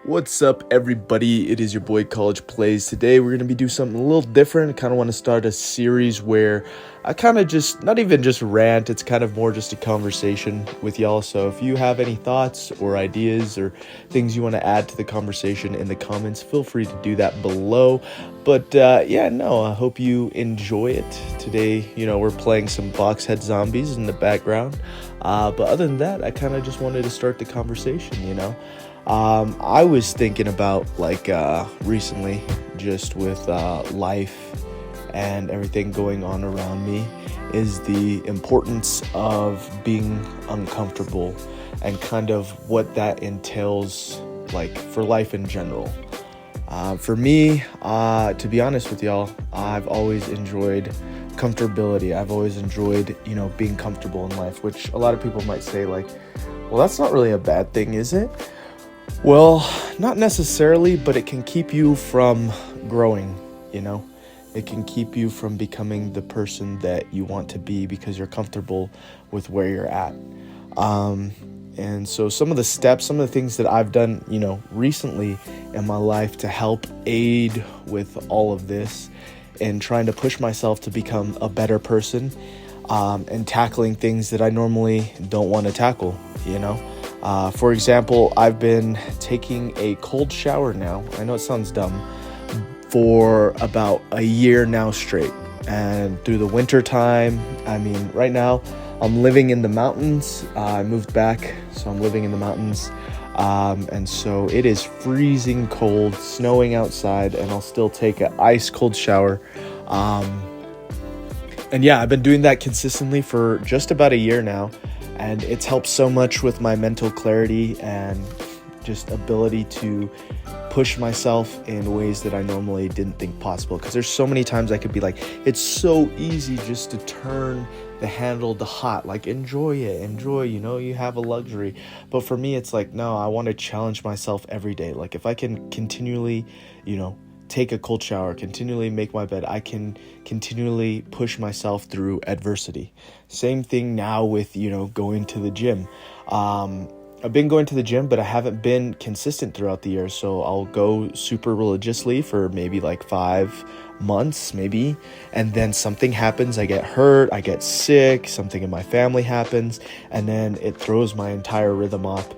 What's up, everybody? It is your boy Collegeplayz. Today we're going to be doing something a little different. I kind of want to start a series where I kind of just, not even just rant, it's kind of more just a conversation with y'all. So if you have any thoughts or ideas or things you want to add to the conversation in the comments, feel free to do that below. But I hope you enjoy it. Today, we're playing some box head zombies in the background. But other than that, I kind of just wanted to start the conversation. I was thinking about recently, just with life and everything going on around me, is the importance of being uncomfortable and kind of what that entails, like for life in general. For me, to be honest with y'all, I've always enjoyed comfortability. I've always enjoyed, being comfortable in life, which a lot of people might say well, that's not really a bad thing, is it? Well, not necessarily, but it can keep you from growing, It can keep you from becoming the person that you want to be because you're comfortable with where you're at. And so some of the steps, some of the things that I've done, recently in my life to help aid with all of this and trying to push myself to become a better person, and tackling things that I normally don't want to tackle, For example, I've been taking a cold shower now. I know it sounds dumb, for about a year now straight. And through the winter time, right now I'm living in the mountains. I moved back, so I'm living in the mountains. And so it is freezing cold, snowing outside, and I'll still take an ice cold shower. I've been doing that consistently for just about a year now. And it's helped so much with my mental clarity and just ability to push myself in ways that I normally didn't think possible. Because there's so many times I could be like, it's so easy just to turn the handle to hot. Enjoy it, you have a luxury. But for me, it's no, I want to challenge myself every day. If I can continually, take a cold shower, continually make my bed, I can continually push myself through adversity. Same thing now with, going to the gym. I've been going to the gym, but I haven't been consistent throughout the year. So I'll go super religiously for maybe 5 months, maybe. And then something happens. I get hurt. I get sick. Something in my family happens. And then it throws my entire rhythm off.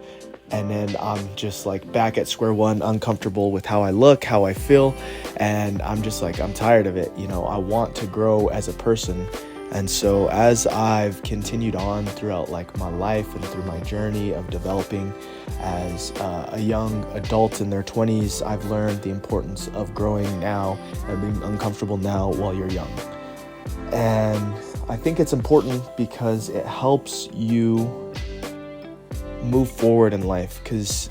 And then I'm just back at square one, uncomfortable with how I look, how I feel. And I'm just I'm tired of it. I want to grow as a person. And so as I've continued on throughout my life and through my journey of developing as a young adult in their 20s, I've learned the importance of growing now and being uncomfortable now while you're young. And I think it's important because it helps you move forward in life, because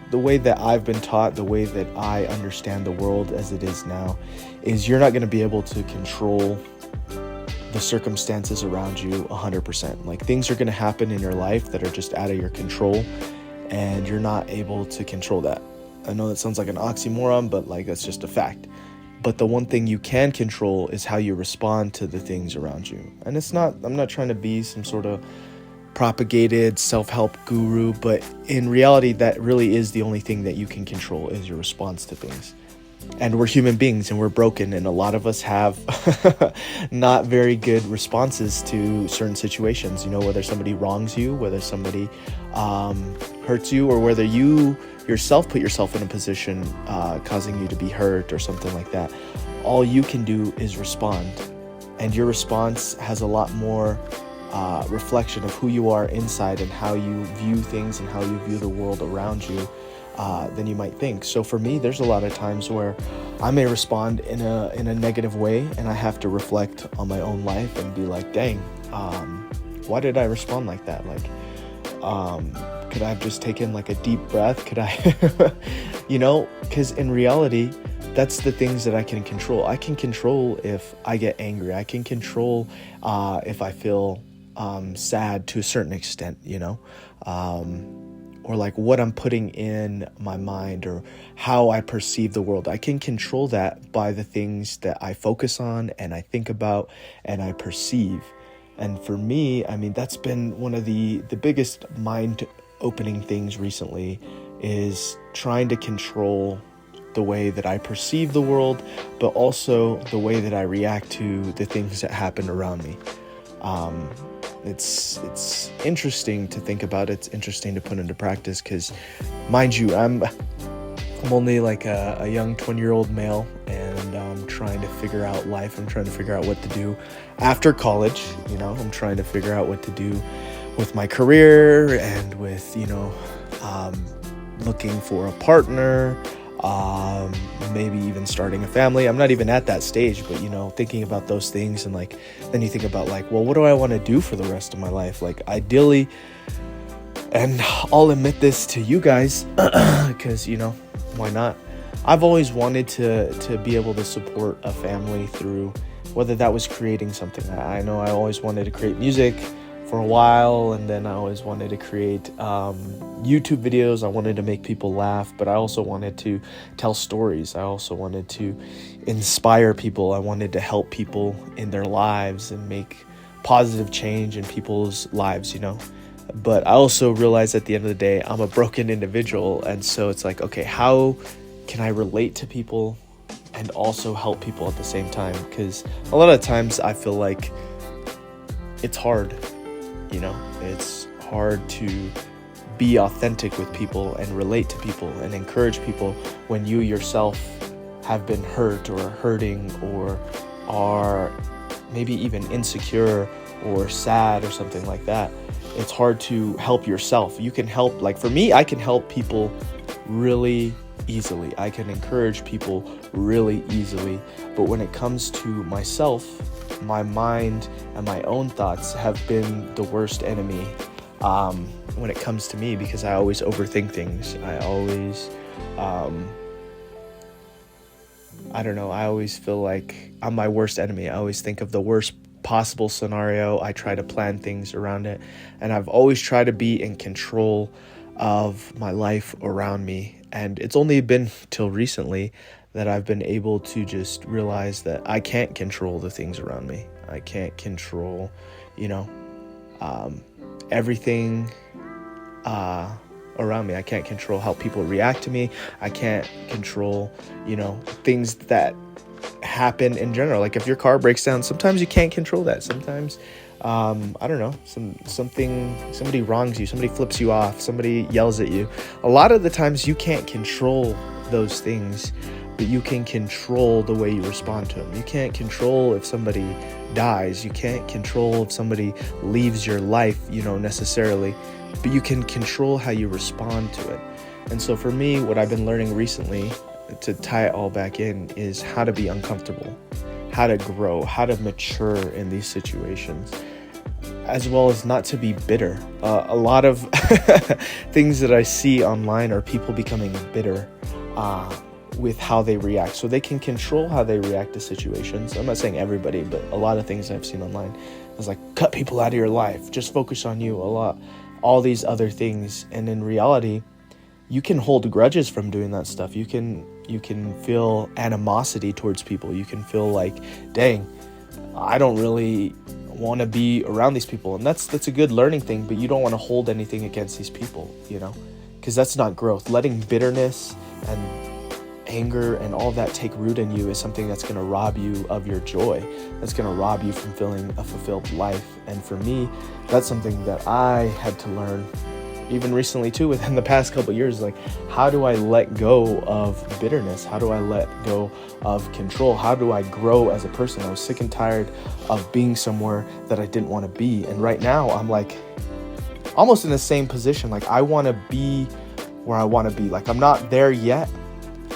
the way that I've been taught, the way that I understand the world as it is now, is you're not going to be able to control the circumstances around you 100%. Things are going to happen in your life that are just out of your control, and you're not able to control that. I know that sounds like an oxymoron, but that's just a fact. But the one thing you can control is how you respond to the things around you. And I'm not trying to be some sort of propagated self-help guru, but in reality, that really is the only thing that you can control, is your response to things. And we're human beings and we're broken, and a lot of us have not very good responses to certain situations, whether somebody wrongs you, whether somebody hurts you, or whether you yourself put yourself in a position causing you to be hurt or something like that. All you can do is respond, and your response has a lot more reflection of who you are inside and how you view things and how you view the world around you than you might think. So for me, there's a lot of times where I may respond in a negative way, and I have to reflect on my own life and be dang, why did I respond like that? Could I have just taken a deep breath? Could I, because in reality, that's the things that I can control. I can control if I get angry. I can control if I feel sad to a certain extent, or what I'm putting in my mind or how I perceive the world. I can control that by the things that I focus on and I think about and I perceive. And for me, that's been one of the biggest mind-opening things recently, is trying to control the way that I perceive the world, but also the way that I react to the things that happen around me. It's interesting to think about. It's interesting to put into practice because, mind you, I'm only like a young 20-year-old male, and I'm trying to figure out life. I'm trying to figure out what to do after college. I'm trying to figure out what to do with my career and with, looking for a partner, maybe even starting a family. I'm not even at that stage, but thinking about those things, and like then you think about like, well, what do I want to do for the rest of my life? Like ideally, and I'll admit this to you guys because why not? I've always wanted to be able to support a family through whether that was creating something. I know I always wanted to create music for a while, and then I always wanted to create YouTube videos. I wanted to make people laugh, but I also wanted to tell stories. I also wanted to inspire people. I wanted to help people in their lives and make positive change in people's lives, But I also realized at the end of the day, I'm a broken individual, and so it's like, okay, how can I relate to people and also help people at the same time? Because a lot of times I feel like it's hard. It's hard to be authentic with people and relate to people and encourage people when you yourself have been hurt or hurting or are maybe even insecure or sad or something like that. It's hard to help yourself. You can help, like for me, I can help people really easily. I can encourage people really easily. But when it comes to myself, my mind and my own thoughts have been the worst enemy when it comes to me, because I always overthink things. I always, I always feel like I'm my worst enemy. I always think of the worst possible scenario. I try to plan things around it, and I've always tried to be in control of my life around me. And it's only been till recently that I've been able to just realize that I can't control the things around me. I can't control, everything around me. I can't control how people react to me. I can't control, things that happen in general. Like if your car breaks down, sometimes you can't control that. Sometimes, somebody wrongs you, somebody flips you off, somebody yells at you. A lot of the times you can't control those things, but you can control the way you respond to them. You can't control if somebody dies. You can't control if somebody leaves your life, necessarily, but you can control how you respond to it. And so for me, what I've been learning recently, to tie it all back in, is how to be uncomfortable, how to grow, how to mature in these situations, as well as not to be bitter. A lot of things that I see online are people becoming bitter with how they react. So they can control how they react to situations. I'm not saying everybody, but a lot of things I've seen online is like, cut people out of your life, just focus on you, all these other things. And in reality, you can hold grudges from doing that stuff. You can feel animosity towards people. You can feel like, dang, I don't really want to be around these people. And that's a good learning thing, but you don't want to hold anything against these people, because that's not growth. Letting bitterness and anger and all that take root in you is something that's going to rob you of your joy. That's going to rob you from feeling a fulfilled life. And for me, that's something that I had to learn even recently too, within the past couple of years. Like, how do I let go of bitterness? How do I let go of control? How do I grow as a person? I was sick and tired of being somewhere that I didn't want to be. And right now I'm like almost in the same position. Like, I want to be where I want to be. Like, I'm not there yet,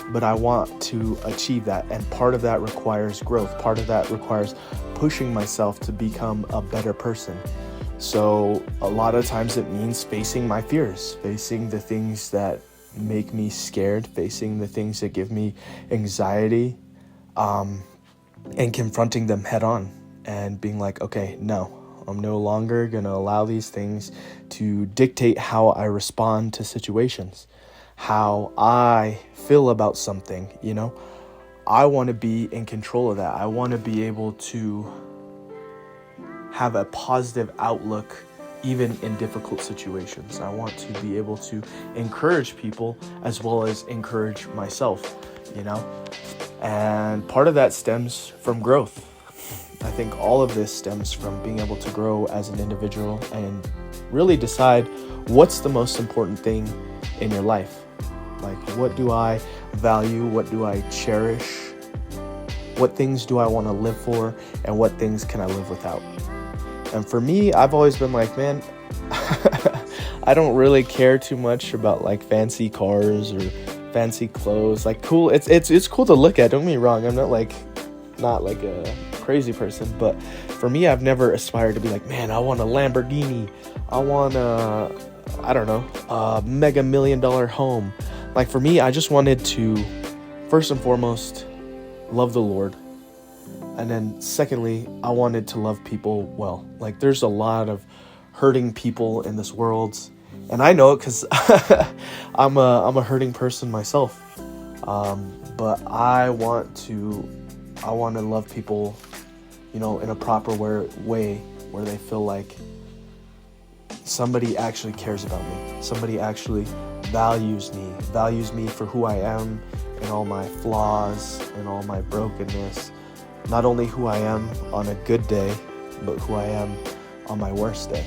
but I want to achieve that. And part of that requires growth. Part of that requires pushing myself to become a better person. So a lot of times it means facing my fears, facing the things that make me scared, facing the things that give me anxiety, and confronting them head on and being like, okay, no, I'm no longer going to allow these things to dictate how I respond to situations, how I feel about something. I want to be in control of that. I want to be able to have a positive outlook even in difficult situations. I want to be able to encourage people as well as encourage myself, you know? And part of that stems from growth. I think all of this stems from being able to grow as an individual and really decide what's the most important thing in your life. Like, what do I value? What do I cherish? What things do I want to live for? And what things can I live without? And for me, I've always been like, man, I don't really care too much about like fancy cars or fancy clothes. Like, cool, it's cool to look at. Don't get me wrong. I'm not like a crazy person, but for me, I've never aspired to be like, man, I want a Lamborghini. I want a mega $1 million home. Like, for me, I just wanted to, first and foremost, love the Lord. And then secondly, I wanted to love people well. Like, there's a lot of hurting people in this world, and I know it because I'm a hurting person myself. But I want to love people, in a proper way where they feel like somebody actually cares about me. Somebody actually values me for who I am and all my flaws and all my brokenness. Not only who I am on a good day, but who I am on my worst day.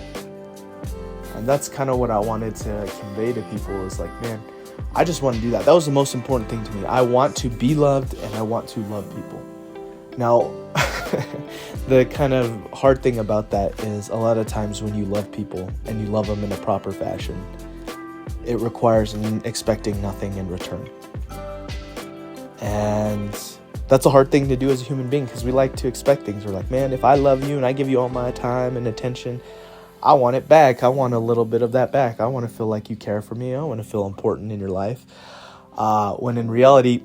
And that's kind of what I wanted to convey to people, is like, man, I just want to do that. That was the most important thing to me. I want to be loved and I want to love people. Now, the kind of hard thing about that is a lot of times when you love people and you love them in a proper fashion, it requires expecting nothing in return. And that's a hard thing to do as a human being, because we like to expect things. We're like, man, if I love you and I give you all my time and attention, I want it back. I want a little bit of that back. I want to feel like you care for me. I want to feel important in your life. When in reality,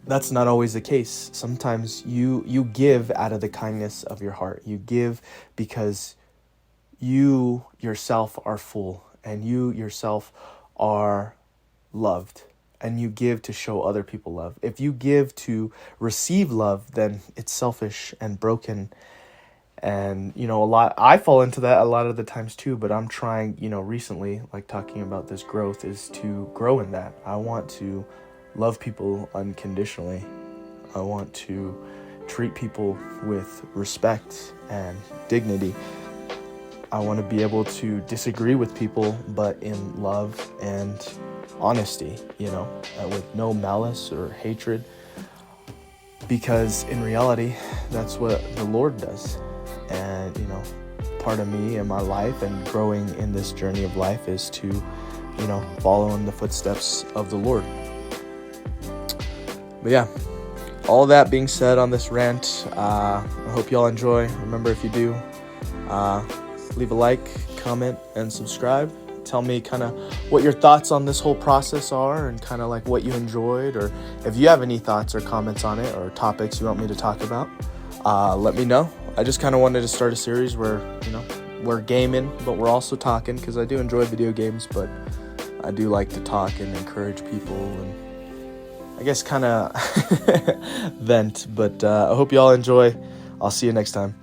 that's not always the case. Sometimes you give out of the kindness of your heart. You give because you yourself are full and you yourself are loved. And you give to show other people love. If you give to receive love, then it's selfish and broken. And, I fall into that a lot of the times too, but I'm trying, recently, like talking about this growth, is to grow in that. I want to love people unconditionally. I want to treat people with respect and dignity. I want to be able to disagree with people, but in love and honesty, with no malice or hatred, because in reality, that's what the Lord does. And, part of me and my life and growing in this journey of life is to, follow in the footsteps of the Lord. But yeah, all that being said on this rant, I hope y'all enjoy. Remember, if you do, leave a like, comment, and subscribe. Tell me kind of what your thoughts on this whole process are and kind of like what you enjoyed, or if you have any thoughts or comments on it or topics you want me to talk about, let me know. I just kind of wanted to start a series where, we're gaming, but we're also talking, because I do enjoy video games, but I do like to talk and encourage people and I guess kind of vent. But I hope y'all enjoy. I'll see you next time.